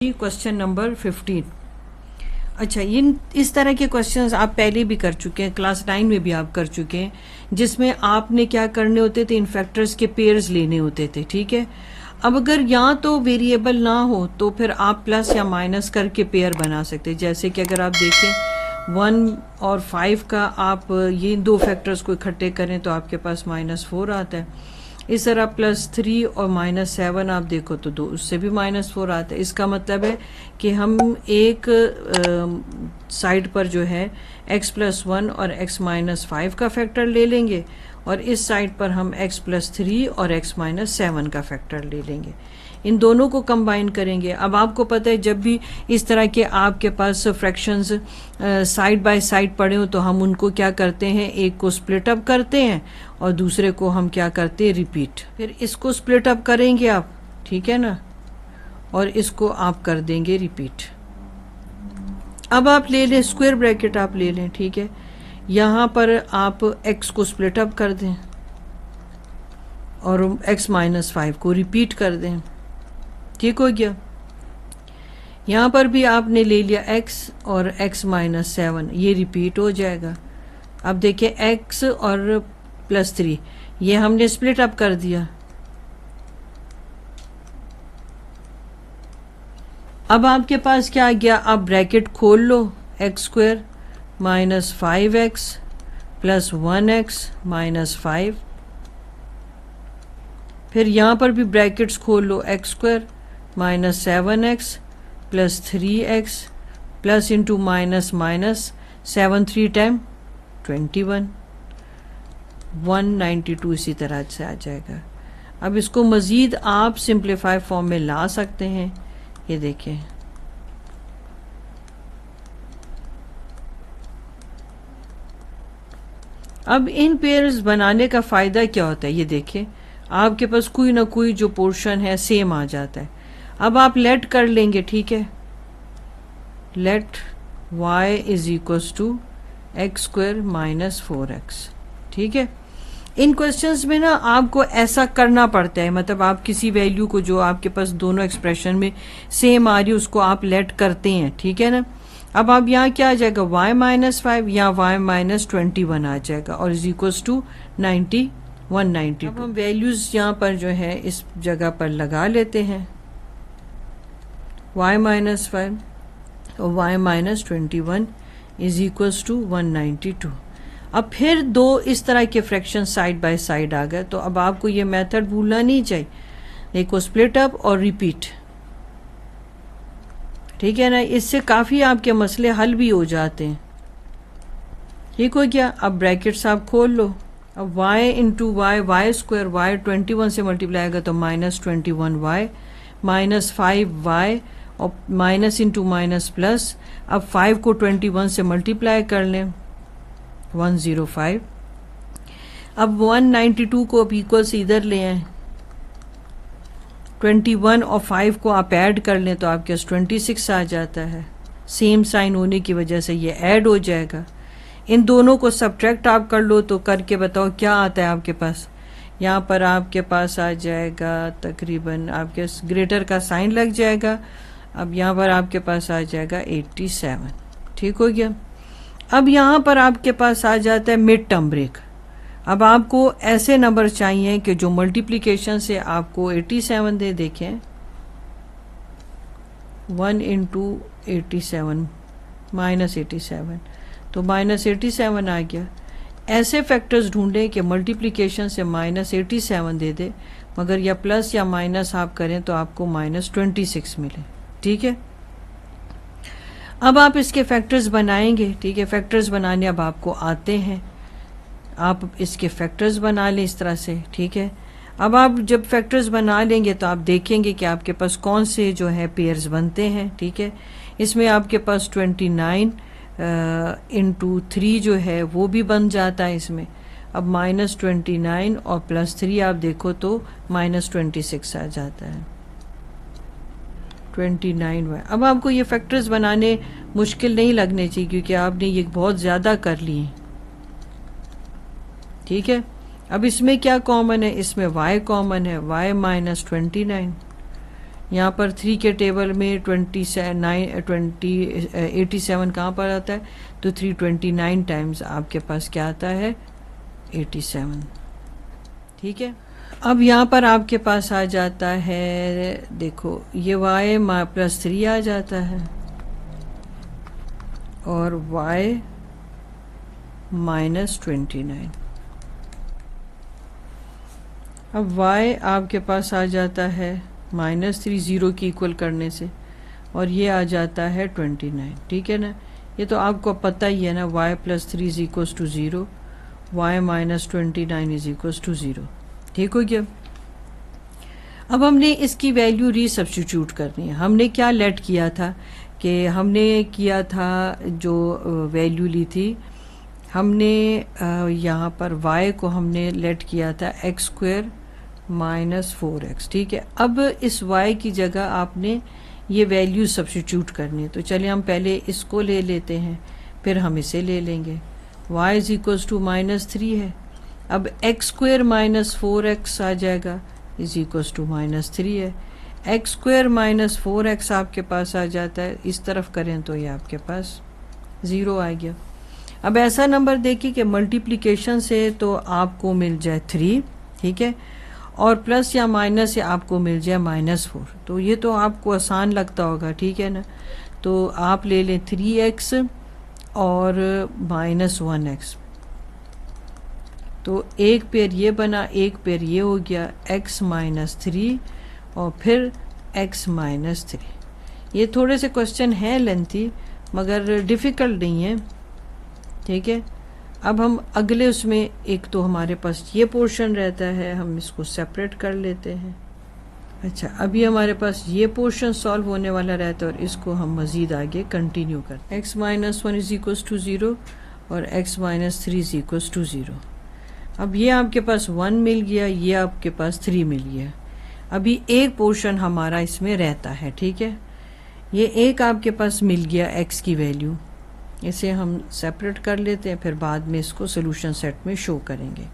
Question number 15। अच्छा, इस तरह के क्वेश्चंस आप पहले भी कर चुके हैं, क्लास 9 में भी आप कर चुके हैं, जिसमें आपने क्या करने होते थे, इन फैक्टर्स के पेयर्स लेने होते थे। ठीक है, अब अगर या तो वेरिएबल ना हो तो फिर आप प्लस या माइनस करके पेयर बना सकते हैं। जैसे कि अगर आप देखें 1 और 5 का आप ये दो फैक्टर्स को इकट्ठे करें तो आपके पास -4 आता है। इस तरह +3 और -7 आप देखो तो दो उससे भी -4 आता है। इसका मतलब है कि हम एक साइड पर जो है x+1 और x-5 का फैक्टर ले लेंगे और इस साइड पर हम x+3 और x-7 का फैक्टर ले लेंगे। इन दोनों को कंबाइन करेंगे। अब आपको पता है जब भी इस तरह के आपके पास फ्रैक्शंस साइड बाय साइड पड़े हो तो हम उनको क्या करते हैं, एक को स्प्लिट अप करते हैं और दूसरे को हम क्या करते हैं, रिपीट। फिर इसको स्प्लिट अप करेंगे आप, ठीक है ना, और इसको आप कर देंगे रिपीट। अब आप ले लें स्क्वायर ब्रैकेट, आप ले लें, ठीक है। यहाँ पर आप x को स्प्लिट अप कर दें और x-5 को रिपीट कर दें। ठीक हो गया। यहाँ पर भी आपने ले लिया x और x-7, ये रिपीट हो जाएगा। अब देखिए x और +3 ये हमने स्प्लिट अप कर दिया। अब आपके पास क्या आ गया, आप ब्रैकेट खोल लो, x² -5x + 1x - 5। फिर यहाँ पर भी ब्रैकेट्स खोल लो, x² -7x + 3x plus into minus minus 7 3 time 21 192 इसी तरह से आ जाएगा। अब इसको मज़ीद आप सिंप्लीफाई फॉर्म में ला सकते हैं। ये देखें, अब इन पेयर्स बनाने का फ़ायदा क्या होता है, ये देखें आपके पास कोई ना कोई जो पोर्शन है सेम आ जाता है। अब आप लेट कर लेंगे, ठीक है, लेट y = x² - 4x। ठीक है, इन क्वेश्चंस में ना आपको ऐसा करना पड़ता है, मतलब आप किसी वैल्यू को जो आपके पास दोनों एक्सप्रेशन में सेम आ रही है उसको आप लेट करते हैं, ठीक है ना। अब आप यहाँ क्या आ जाएगा, y - 5 या y - 21 आ जाएगा और = 90 192। अब हम वैल्यूज़ यहाँ पर जो है इस जगह पर लगा लेते हैं, y - 5 और y - 21 = 192। अब फिर दो इस तरह के फ्रैक्शन साइड बाय साइड आ गए, तो अब आपको ये मेथड भूलना नहीं चाहिए, देखो स्प्लिट अप और रिपीट, ठीक है ना। इससे काफ़ी आपके मसले हल भी हो जाते हैं। ठीक हो गया। अब ब्रैकेट्स आप खोल लो, अब y × y² y 21 से मल्टीप्लाई आएगा तो -21y -5y और माइनस इंटू माइनस प्लस। अब 5 को 21 से मल्टीप्लाई कर लें 105। अब 192 को अब इक्वल से इधर ले आए, 21 और 5 को आप ऐड कर लें तो आपके पास 26 आ जाता है। सेम साइन होने की वजह से ये ऐड हो जाएगा। इन दोनों को सब्ट्रैक्ट आप कर लो तो करके बताओ क्या आता है आपके पास। यहाँ पर आपके पास आ जाएगा तकरीबन, आपके ग्रेटर का साइन लग जाएगा। अब यहाँ पर आपके पास आ जाएगा 87। ठीक हो गया। अब यहाँ पर आपके पास आ जाता है मिड टर्म ब्रेक। अब आपको ऐसे नंबर चाहिए कि जो मल्टीप्लिकेशन से आपको 87 दे। देखें 1 × 87 -87 तो -87 आ गया। ऐसे फैक्टर्स ढूंढें कि मल्टीप्लिकेशन से -87 दे दे, मगर या प्लस या माइनस आप करें तो आपको -26 मिले। ठीक है, अब आप इसके फैक्टर्स बनाएंगे। ठीक है, फैक्टर्स बनाने अब आपको आते हैं, आप इसके फैक्टर्स बना लें इस तरह से। ठीक है, अब आप जब फैक्टर्स बना लेंगे तो आप देखेंगे कि आपके पास कौन से जो है पेयर्स बनते हैं। ठीक है, इसमें आपके पास 29 × 3 जो है वो भी बन जाता है इसमें। अब -29 और +3 आप देखो तो -26 आ जाता है 29y। अब आपको ये फैक्टर्स बनाने मुश्किल नहीं लगने चाहिए क्योंकि आपने ये बहुत ज़्यादा कर लिए। ठीक है, अब इसमें क्या कॉमन है, इसमें y कॉमन है, y - 29 यहाँ पर 3 के टेबल में 87 कहाँ पर आता है, तो 329 टाइम्स आपके पास क्या आता है, 87। ठीक है, अब यहाँ पर आपके पास आ जाता है, देखो ये y प्लस 3 आ जाता है और y माइनस 29। अब y आपके पास आ जाता है -3 0 की इक्वल करने से, और ये आ जाता है 29। ठीक है ना, ये तो आपको पता ही है ना, y plus 3 is equals to 0, y minus 29 is equals to 0। ठीक हो गया। अब हमने इसकी वैल्यू रीसब्स्टिट्यूट करनी है। हमने क्या लेट किया था कि हमने किया था जो वैल्यू ली थी, हमने यहाँ पर y को हमने लेट किया था x² माइनस 4x। ठीक है, अब इस y की जगह आपने ये वैल्यू सब्स्टिट्यूट करनी है। तो चलिए हम पहले इसको ले लेते हैं, फिर हम इसे ले लेंगे। y इज इक्वल्स टू -3 है, अब x² माइनस 4x आ जाएगा इज इक्वल्स टू -3 है। x² माइनस 4x आपके पास आ जाता है, इस तरफ करें तो ये आपके पास 0 आ गया। अब ऐसा नंबर देखिए कि मल्टीप्लिकेशन से तो आपको मिल जाए 3, ठीक है, और प्लस या माइनस से आपको मिल जाए -4। तो ये तो आपको आसान लगता होगा, ठीक है ना। तो आप ले लें 3x और -1x, तो एक पेयर ये बना, एक पेयर ये हो गया, x माइनस 3 और फिर x माइनस 3। ये थोड़े से क्वेश्चन हैं लेंथी मगर डिफ़िकल्ट नहीं है। ठीक है, अब हम अगले उसमें, एक तो हमारे पास ये पोर्शन रहता है, हम इसको सेपरेट कर लेते हैं। अच्छा, अभी हमारे पास ये पोर्शन सॉल्व होने वाला रहता है और इसको हम मज़ीद आगे कंटिन्यू करते हैं। x minus 1 is equals to 0 और x minus 3 is equals to 0। अब ये आपके पास 1 मिल गया, ये आपके पास 3 मिल गया। अभी एक पोर्शन हमारा इसमें रहता है, ठीक है, ये एक आपके पास मिल गया x की वैल्यू, इसे हम सेपरेट कर लेते हैं, फिर बाद में इसको सोल्यूशन सेट में शो करेंगे।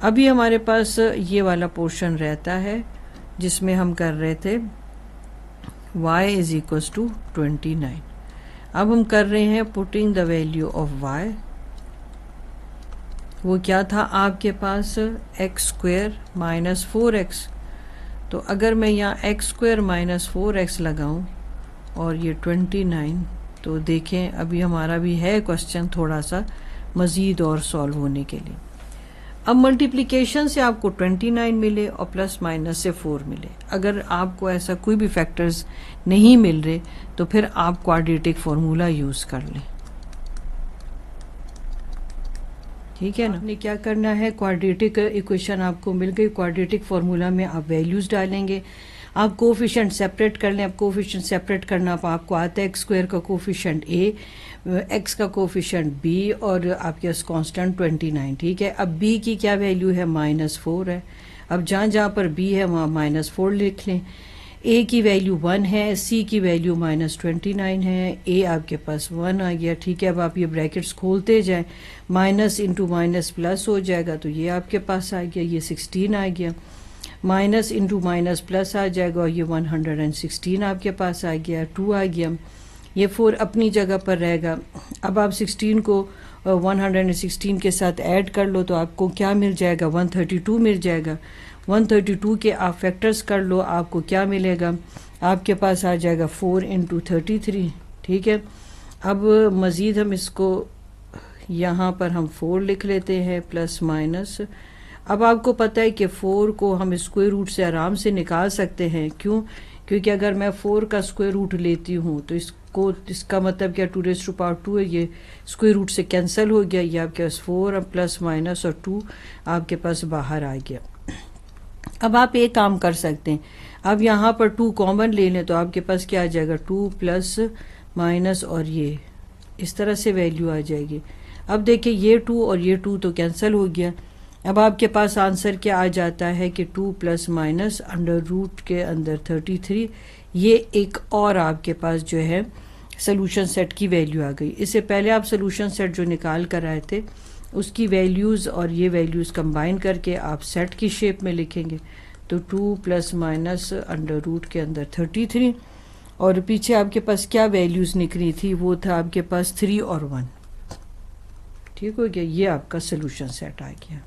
अभी हमारे पास ये वाला पोर्शन रहता है जिसमें हम कर रहे थे y इज इक्वल्स टू 29। अब हम कर रहे हैं putting the value of y। वो क्या था आपके पास, x² माइनस 4x। तो अगर मैं यहाँ x² माइनस 4x लगाऊं और ये 29, तो देखें अभी हमारा भी है क्वेश्चन थोड़ा सा मज़ीद और सॉल्व होने के लिए। अब मल्टीप्लिकेशन से आपको 29 मिले और प्लस माइनस से 4 मिले। अगर आपको ऐसा कोई भी फैक्टर्स नहीं मिल रहे तो फिर आप क्वाड्रेटिक फार्मूला यूज़ कर लें। ठीक है ना, आपने क्या करना है, क्वाड्रेटिक इक्वेशन आपको मिल गई, क्वाड्रेटिक फार्मूला में आप वैल्यूज़ डालेंगे। आप कोफिशिएंट सेपरेट कर लें। अब कोफिशिएंट सेपरेट करना आपको आता है, x² का कोफिशिएंट a, x का कोफिशिएंट b और आपके पास कांस्टेंट 29। ठीक है, अब b की क्या वैल्यू है, -4 है। अब जहाँ जहाँ पर b है वहाँ -4 लिख लें। a की वैल्यू 1 है, c की वैल्यू -29 है, a आपके पास 1 आ गया। ठीक है, अब आप ये ब्रैकेट्स खोलते जाएं, माइनस इंटू माइनस प्लस हो जाएगा, तो ये आपके पास आ गया, ये 16 आ गया। माइनस इंटू माइनस प्लस आ जाएगा और ये 116 आपके पास आ गया, 2 आ गया। ये 4 अपनी जगह पर रहेगा। अब आप 16 को 116 के साथ ऐड कर लो तो आपको क्या मिल जाएगा, 132 मिल जाएगा। 132 के आप फैक्टर्स कर लो, आपको क्या मिलेगा, आपके पास आ जाएगा 4 इंटू 33। ठीक है, अब मज़ीद हम इसको यहाँ पर हम 4 लिख लेते हैं प्लस माइनस। अब आपको पता है कि 4 को हम स्क्वायर रूट से आराम से निकाल सकते हैं। क्यों? क्योंकि अगर मैं 4 का स्क्वायर रूट लेती हूँ तो इसका मतलब क्या, 2 रेज़ टू पावर 2 है, ये स्क्वायर रूट से कैंसिल हो गया। ये आपके पास 4 अब प्लस माइनस और 2 आपके पास बाहर आ गया। अब आप एक काम कर सकते हैं, अब यहाँ पर 2 कॉमन ले लें तो आपके पास क्या आ जाएगा, 2 प्लस माइनस और ये इस तरह से वैल्यू आ जाएगी। अब देखिए ये 2 और ये 2 तो कैंसिल हो गया। अब आपके पास आंसर क्या आ जाता है कि 2 प्लस माइनस अंडर रूट के अंदर 33। ये एक और आपके पास जो है सोल्यूशन सेट की वैल्यू आ गई। इससे पहले आप सोल्यूशन सेट जो निकाल कर आए थे उसकी वैल्यूज़ और ये वैल्यूज़ कंबाइन करके आप सेट की शेप में लिखेंगे तो 2 प्लस माइनस अंडर रूट के अंदर 33, और पीछे आपके पास क्या वैल्यूज़ निकली थी, वो था आपके पास 3 और 1। ठीक हो गया, ये आपका सोल्यूशन सेट आ गया।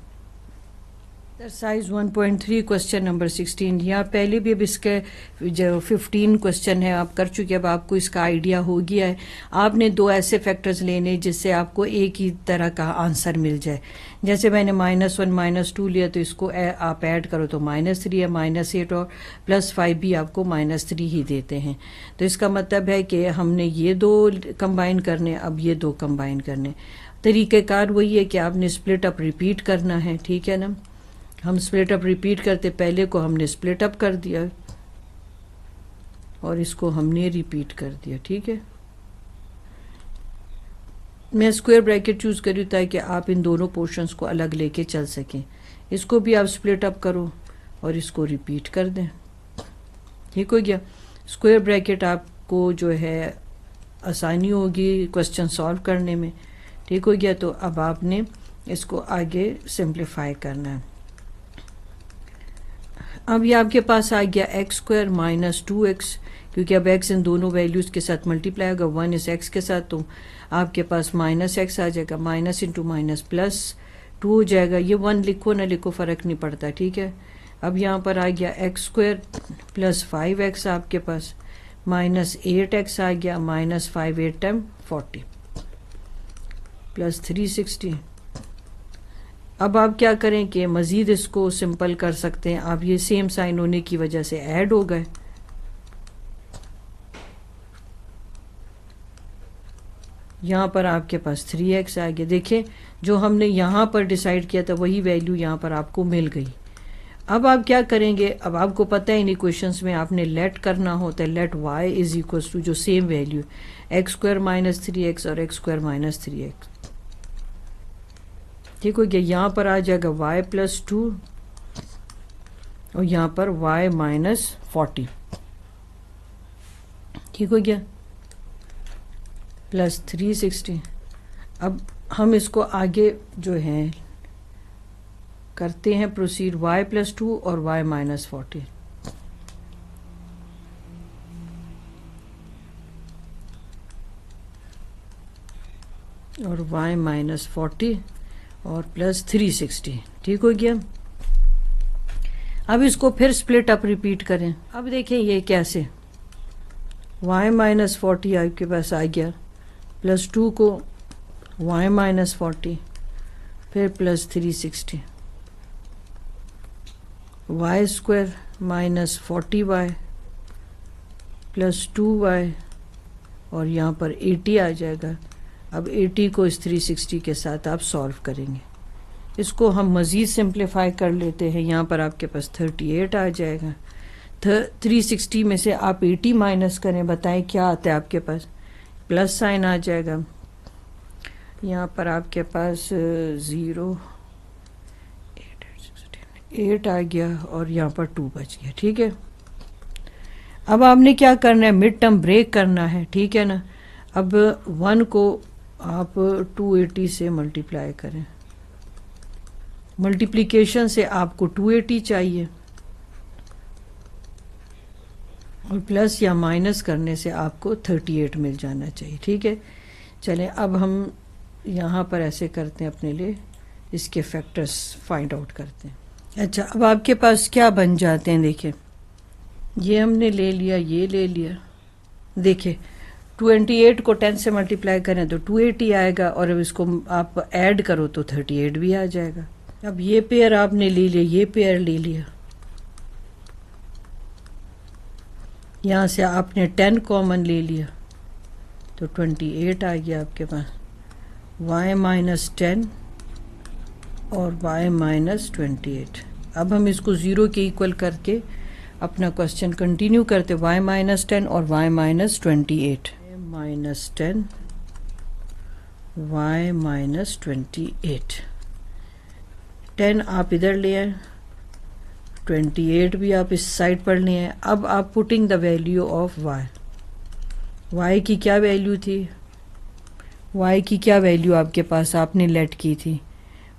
Exercise 1.3 question number 16। यहाँ पहले भी अब इसके जो 15 क्वेश्चन है आप कर चुके हैं, अब आपको इसका आइडिया हो गया है। आपने दो ऐसे फैक्टर्स लेने जिससे आपको एक ही तरह का आंसर मिल जाए। जैसे मैंने -1 -2 लिया, तो इसको आप ऐड करो तो -3 है, -8 और +5 भी आपको -3 ही देते हैं। तो इसका मतलब है कि हमने ये दो कंबाइन करने, अब ये दो कंबाइन करने। तरीक़ेकार वही है कि आपने स्प्लिट अप रिपीट करना है, ठीक है ना। हम स्प्लिट अप रिपीट करते, पहले को हमने स्प्लिट अप कर दिया और इसको हमने रिपीट कर दिया, ठीक है। मैं स्क्वायर ब्रैकेट चूज करी ताकि आप इन दोनों पोर्शंस को अलग लेके चल सकें। इसको भी आप स्प्लिट अप करो और इसको रिपीट कर दें, ठीक हो गया। स्क्वायर ब्रैकेट आपको जो है आसानी होगी क्वेश्चन सॉल्व करने में, ठीक हो गया। तो अब आपने इसको आगे सिंप्लीफाई करना है। अब ये आपके पास आ गया x² - 2x, क्योंकि अब x इन दोनों वैल्यूज़ के साथ मल्टीप्लाई होगा, 1 इस x के साथ, तो आपके पास -x आ जाएगा, माइनस इंटू माइनस प्लस 2 हो जाएगा। ये 1 लिखो ना लिखो फ़र्क नहीं पड़ता, ठीक है। अब यहाँ पर आ गया x² + 5x आपके पास, -8x आ गया, -5 8 टाइम 40 प्लस 360। अब आप क्या करें कि मज़ीद इसको सिंपल कर सकते हैं आप, ये सेम साइन होने की वजह से ऐड हो गए। यहाँ पर आपके पास 3x आ गया। देखिए जो हमने यहाँ पर डिसाइड किया था वही वैल्यू यहाँ पर आपको मिल गई। अब आप क्या करेंगे, अब आपको पता है इन इक्वेशंस में आपने लेट करना होता है, लेट y = जो सेम वैल्यू x² - 3x और x² - 3x, ठीक हो गया। यहाँ पर आ जाएगा y + 2 और यहाँ पर y - 40, ठीक हो गया, प्लस 360। अब हम इसको आगे जो है करते हैं प्रोसीड, y + 2 और y - 40। और y - 40 और प्लस 360, ठीक हो गया। अब इसको फिर स्प्लिट अप रिपीट करें। अब देखें ये कैसे, y - 40 आपके पास आ गया, प्लस 2 को y - 40 फिर plus 360, y² - 40y plus 2y और यहाँ पर 80 आ जाएगा। अब 80 को इस 360 के साथ आप सॉल्व करेंगे। इसको हम मज़ीद सिंप्लीफाई कर लेते हैं। यहाँ पर आपके पास 38 आ जाएगा। 360 में से आप 80 माइनस करें, बताएं क्या आता है आपके पास, प्लस साइन आ जाएगा। यहाँ पर आपके पास 0 8 आ गया और यहाँ पर 2 बच गया, ठीक है। अब आपने क्या करना है, मिड टर्म ब्रेक करना है, ठीक है ना। अब 1 को आप 280 से मल्टीप्लाई करें, मल्टीप्लिकेशन से आपको 280 चाहिए और प्लस या माइनस करने से आपको 38 मिल जाना चाहिए, ठीक है। चलें अब हम यहाँ पर ऐसे करते हैं, अपने लिए इसके फैक्टर्स फाइंड आउट करते हैं। अच्छा, अब आपके पास क्या बन जाते हैं, देखिए ये हमने ले लिया, ये ले लिया। देखिए 28 को 10 से मल्टीप्लाई करें तो 280 आएगा और अब इसको आप ऐड करो तो 38 भी आ जाएगा। अब ये पेयर आपने ले लिया, ये पेयर ले लिया, यहाँ से आपने 10 कॉमन ले लिया तो 28 आ गया आपके पास, y - 10 और y - 28। अब हम इसको 0 के इक्वल करके अपना क्वेश्चन कंटिन्यू करते, y - 10 और y - 28, -10 y - 28। 10 आप इधर ले आए, 28 भी आप इस साइड पर ले आए। अब आप putting the value of y की क्या वैल्यू थी, y की क्या वैल्यू आपके पास आपने लेट की थी,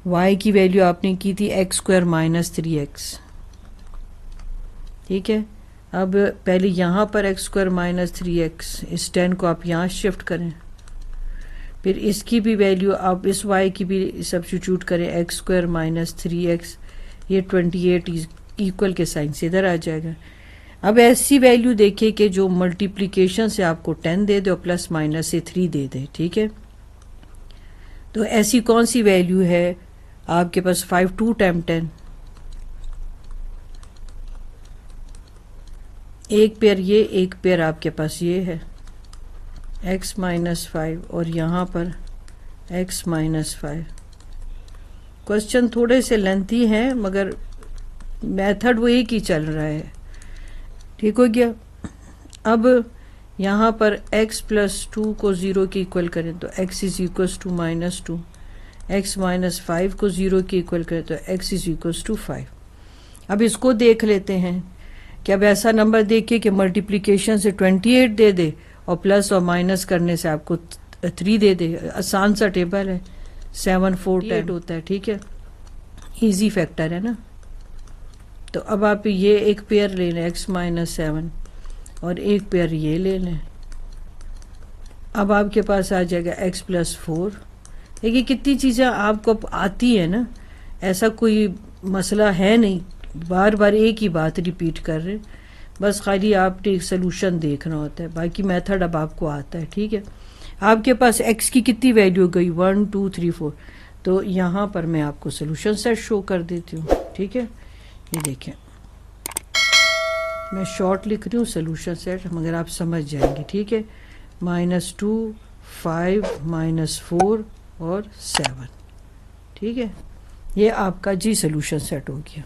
y की वैल्यू आपने की थी x² - 3x, ठीक है। अब पहले यहाँ पर एक्स स्क्वायर माइनस 3x, इस 10 को आप यहाँ शिफ्ट करें, फिर इसकी भी वैल्यू आप इस y की भी सब्स्टिट्यूट करें, एक्स स्क्वायर माइनस 3x, ये 28 इक्वल के साइन से इधर आ जाएगा। अब ऐसी वैल्यू देखिए कि जो मल्टीप्लिकेशन से आपको 10 दे दे और प्लस माइनस से 3 दे दे, ठीक है। तो ऐसी कौन सी वैल्यू है आपके पास? 5 2 टाइम 10, एक पेयर ये, एक पेयर आपके पास ये है x माइनस 5 और यहाँ पर x माइनस 5। क्वेश्चन थोड़े से लेंथी हैं मगर मेथड वो एक ही चल रहा है, ठीक हो गया। अब यहाँ पर x प्लस 2 को 0 के इक्वल करें तो x is equals to minus 2, x minus 5 को 0 के इक्वल करें तो x इज इक्वल्स टू 5। अब इसको देख लेते हैं कि अब ऐसा नंबर देखिए कि मल्टीप्लिकेशन से 28 दे दे और प्लस और माइनस करने से आपको 3 दे दे। आसान सा टेबल है, 7 4 10 होता है, ठीक है, इजी फैक्टर है ना। तो अब आप ये एक पेयर ले लें x माइनस 7 और एक पेयर ये ले लें। अब आपके पास आ जाएगा x प्लस 4। देखिए कितनी चीज़ें आपको आती है ना, ऐसा कोई मसला है नहीं, बार बार एक ही बात रिपीट कर रहे, बस खाली आपने सोल्यूशन देखना होता है, बाकी मेथड अब आपको आता है, ठीक है। आपके पास x की कितनी वैल्यू गई? 1 2 3 4। तो यहाँ पर मैं आपको सोल्यूशन सेट शो कर देती हूँ, ठीक है। ये देखें मैं शॉर्ट लिख रही हूँ सोल्यूशन सेट, मगर आप समझ जाएंगे, ठीक है। -2 5 -4 और 7, ठीक है। ये आपका जी सोल्यूशन सेट हो गया।